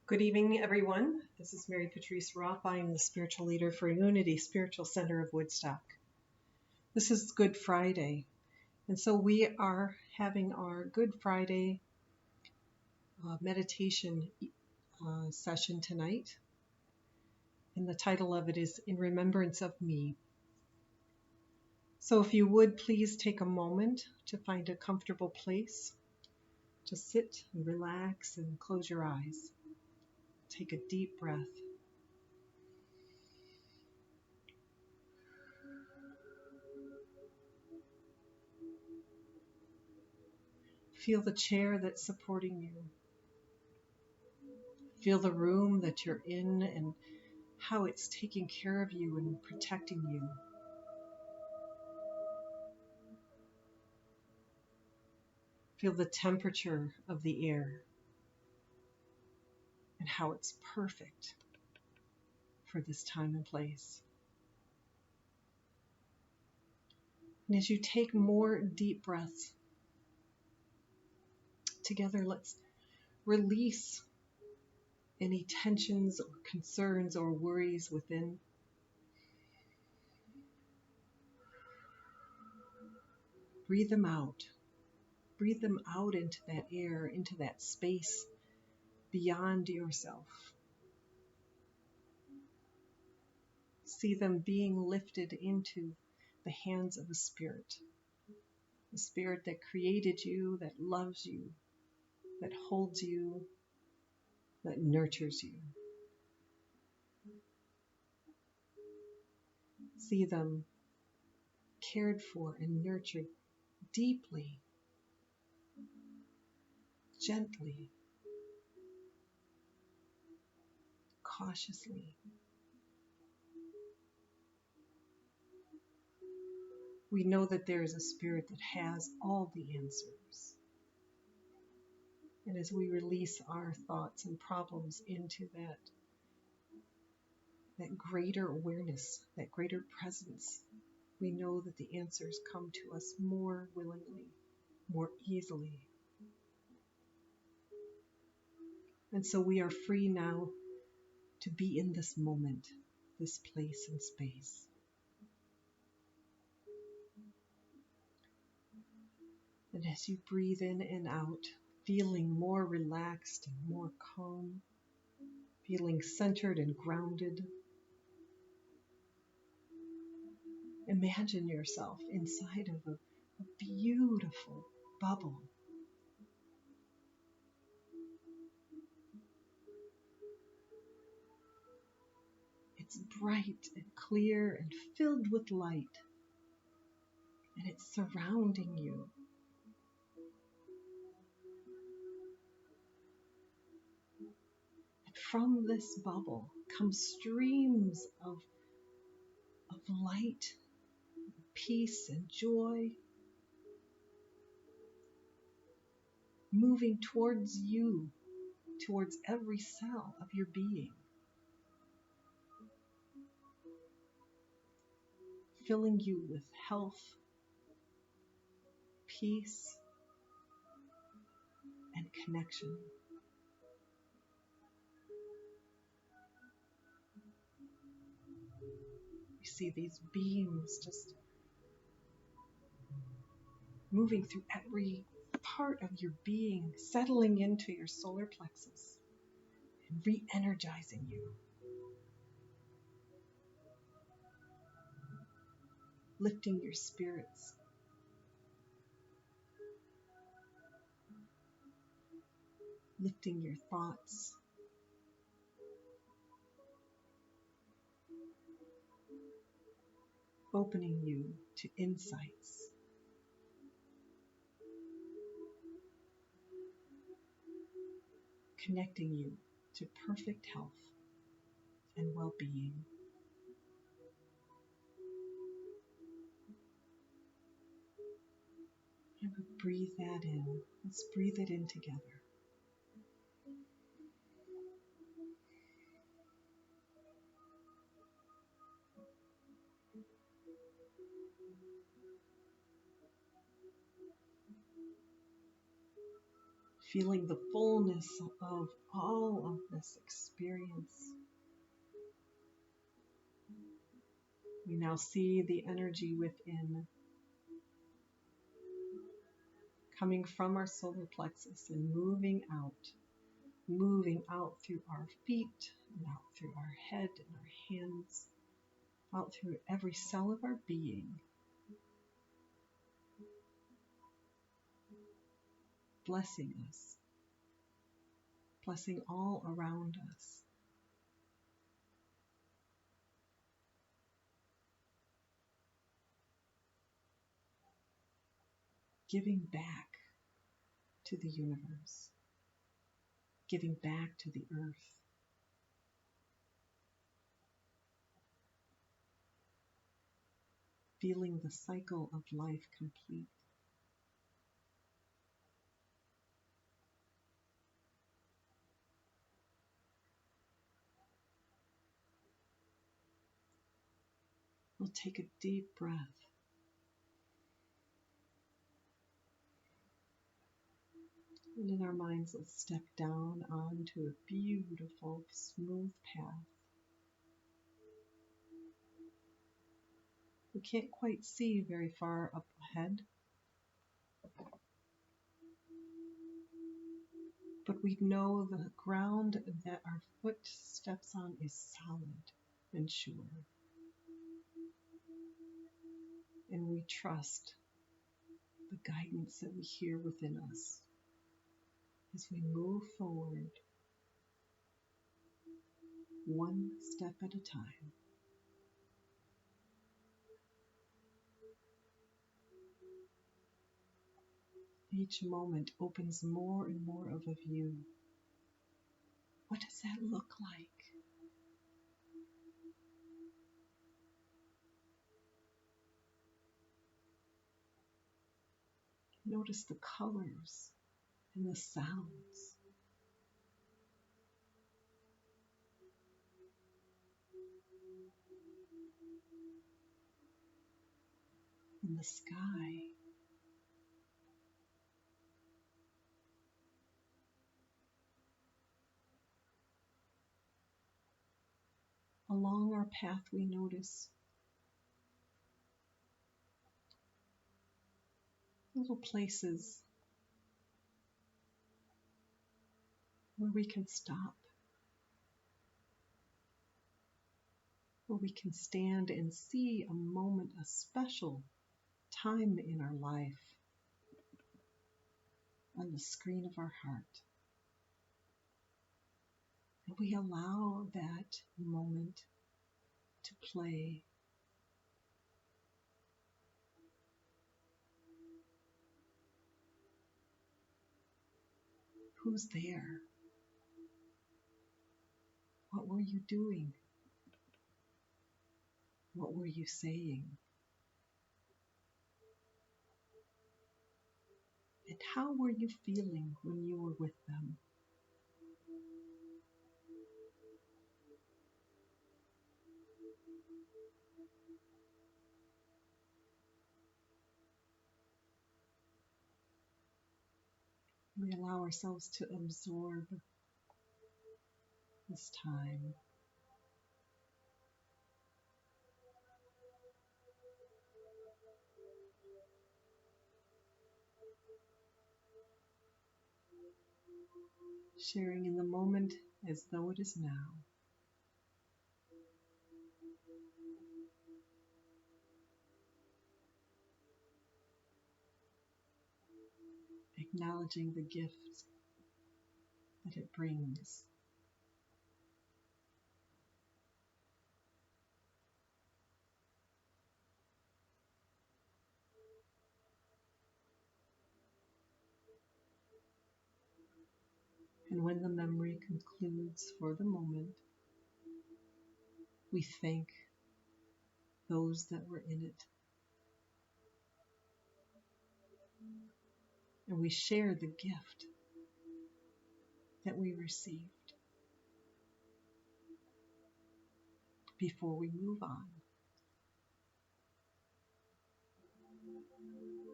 Good evening, everyone. This is Mary Patrice Roth. I am the spiritual leader for Unity Spiritual Center of Woodstock. This is Good Friday, and so we are having our Good Friday meditation session tonight. And the title of it is In Remembrance of Me. So if you would please take a moment to find a comfortable place to sit and relax and close your eyes. Take a deep breath. Feel the chair that's supporting you. Feel the room that you're in and how it's taking care of you and protecting you. Feel the temperature of the air and how it's perfect for this time and place. And as you take more deep breaths, together let's release any tensions or concerns or worries within. Breathe them out. Breathe them out into that air, into that space beyond yourself. See them being lifted into the hands of the Spirit that created you, that loves you, that holds you, that nurtures you. See them cared for and nurtured deeply, gently, cautiously. We know that there is a Spirit that has all the answers. And as we release our thoughts and problems into that greater awareness, that greater presence, we know that the answers come to us more willingly, more easily. And so we are free now to be in this moment, this place and space. And as you breathe in and out, feeling more relaxed and more calm, feeling centered and grounded, imagine yourself inside of a beautiful bubble. It's bright and clear and filled with light, and it's surrounding you. And from this bubble come streams of light, peace, and joy, moving towards you, towards every cell of your being, filling you with health, peace, and connection. You see these beams just moving through every part of your being, settling into your solar plexus and re-energizing you, lifting your spirits, lifting your thoughts, opening you to insights, connecting you to perfect health and well-being. And we breathe that in. Let's breathe it in together. feeling the fullness of all of this experience. We now see the energy within coming from our solar plexus and moving out through our feet, and out through our head and our hands, out through every cell of our being, blessing us, blessing all around us. Giving back to the universe, giving back to the earth. Feeling the cycle of life complete. We'll take a deep breath. And in our minds, let's step down onto a beautiful, smooth path. We can't quite see very far up ahead, but we know the ground that our foot steps on is solid and sure. And we trust the guidance that we hear within us as we move forward, one step at a time. Each moment opens more and more of a view. What does that look like? Notice the colors and the sounds. In the sky. Along our path we notice little places where we can stop, where we can stand and see a moment, a special time in our life on the screen of our heart. And we allow that moment to play. Who's there? What were you doing? What were you saying? And how were you feeling when you were with them? We allow ourselves to absorb this time. Sharing in the moment as though it is now. Acknowledging the gift that it brings. And when the memory concludes for the moment, we thank those that were in it. And we share the gift that we received before we move on.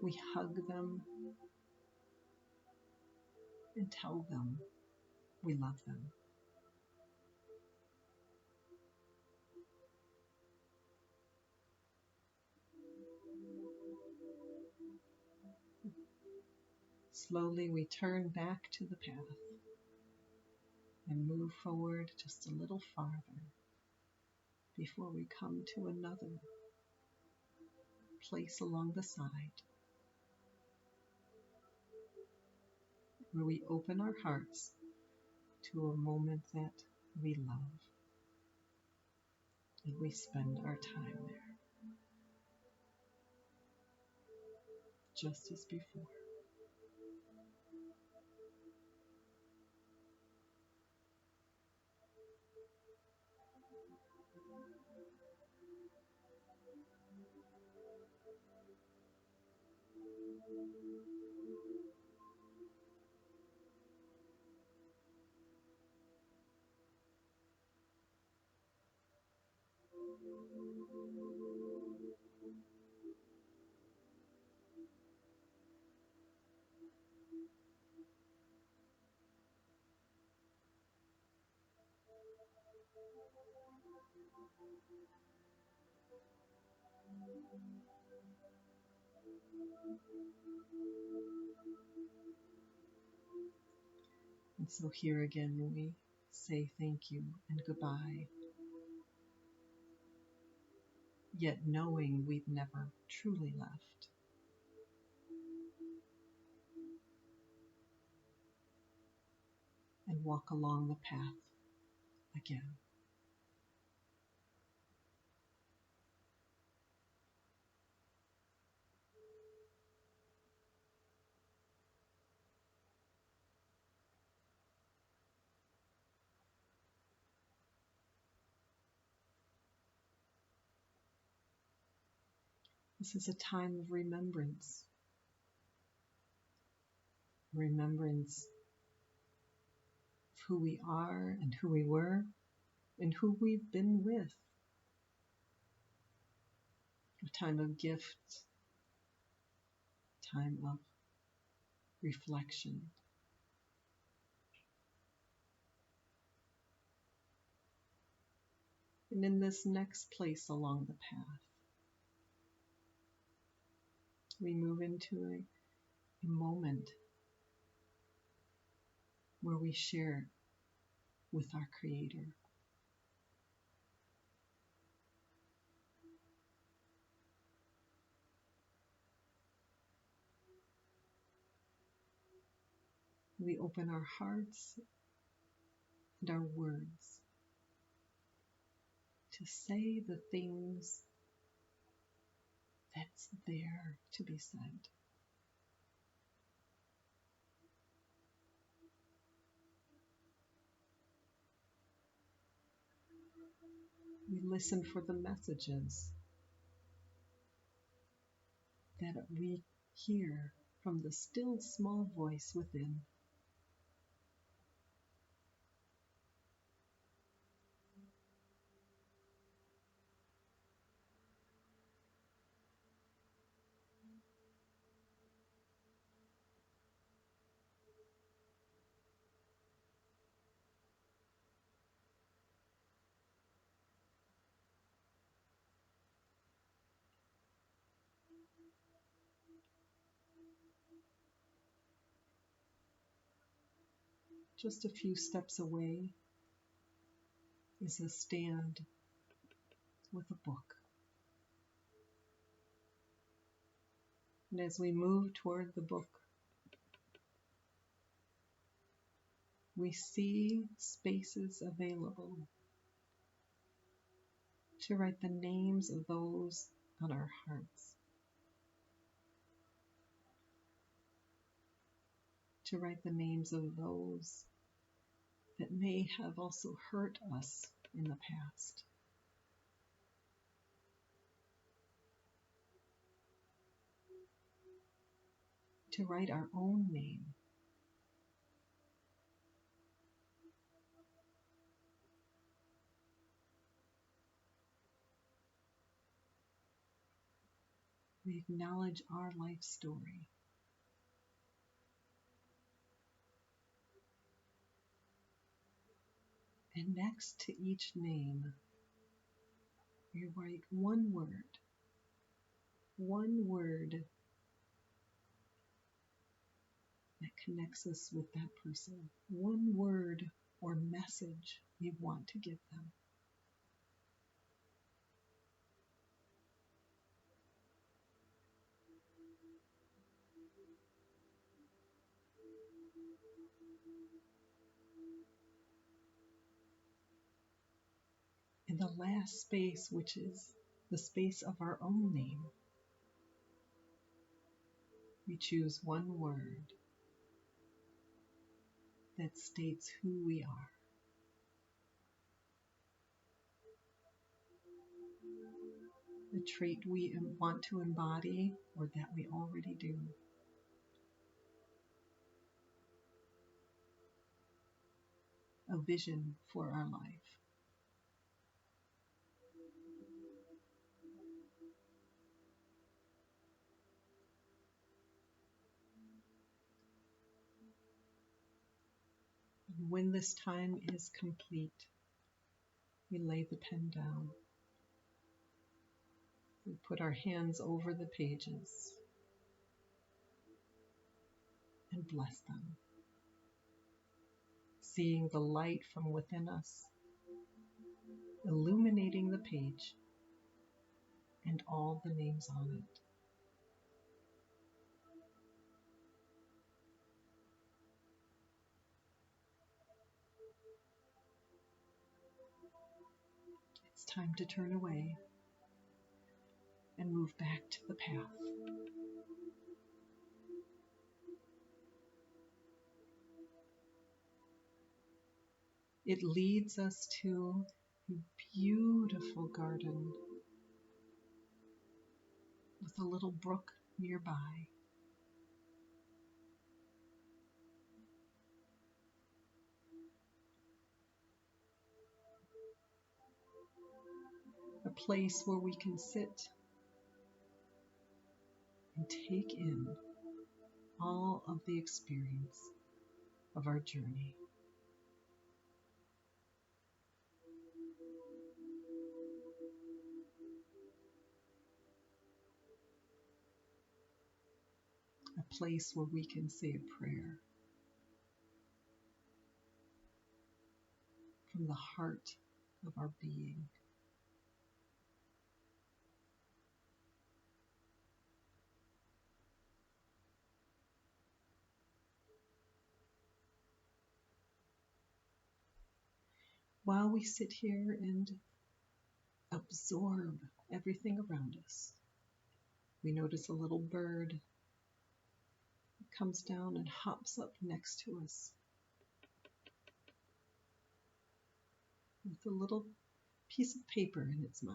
We hug them. and tell them we love them. Slowly we turn back to the path and move forward just a little farther before we come to another place along the side where we open our hearts to a moment that we love, and we spend our time there just as before. And so here again we say thank you and goodbye, yet knowing we've never truly left. And walk along the path again. This is a time of remembrance. Remembrance of who we are and who we were and who we've been with. A time of gift, time of reflection. And in this next place along the path, we move into a moment where we share with our Creator. We open our hearts and our words to say the things that's there to be said. We listen for the messages that we hear from the still small voice within. Just a few steps away is a stand with a book. And as we move toward the book, we see spaces available to write the names of those on our hearts, to write the names of those that may have also hurt us in the past. To write our own name. We acknowledge our life story. And next to each name, you write one word that connects us with that person, one word or message you want to give them. In the last space, which is the space of our own name, we choose one word that states who we are. The trait we want to embody or that we already do. A vision for our life. And when this time is complete, we lay the pen down. We put our hands over the pages and bless them, seeing the light from within us, illuminating the page and all the names on it. It's time to turn away and move back to the path. It leads us to a beautiful garden with a little brook nearby. A place where we can sit and take in all of the experience of our journey. A place where we can say a prayer from the heart of our being. While we sit here and absorb everything around us, we notice a little bird that comes down and hops up next to us with a little piece of paper in its mouth,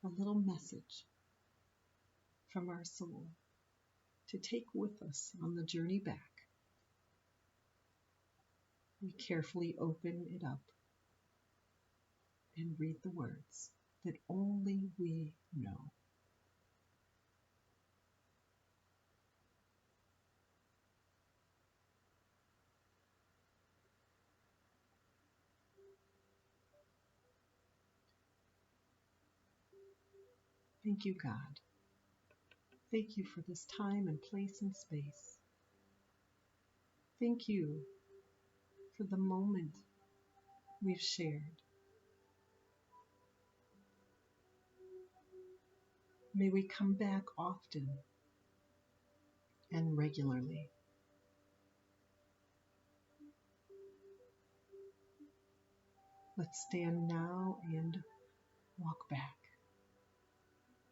a little message from our soul to take with us on the journey back. We carefully open it up and read the words that only we know. Thank you, God. Thank you for this time and place and space. Thank you for the moment we've shared. May we come back often and regularly. Let's stand now and walk back.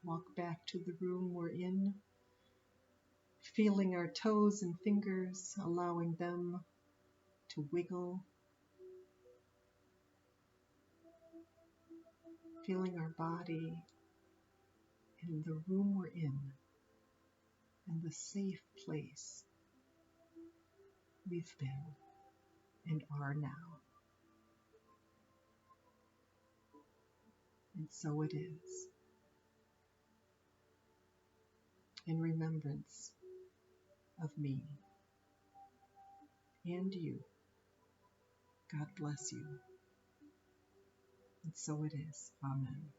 Walk back to the room we're in, feeling our toes and fingers, allowing them to wiggle, feeling our body and the room we're in and the safe place we've been and are now. And so it is. In remembrance of me and you God bless you. And so it is. Amen.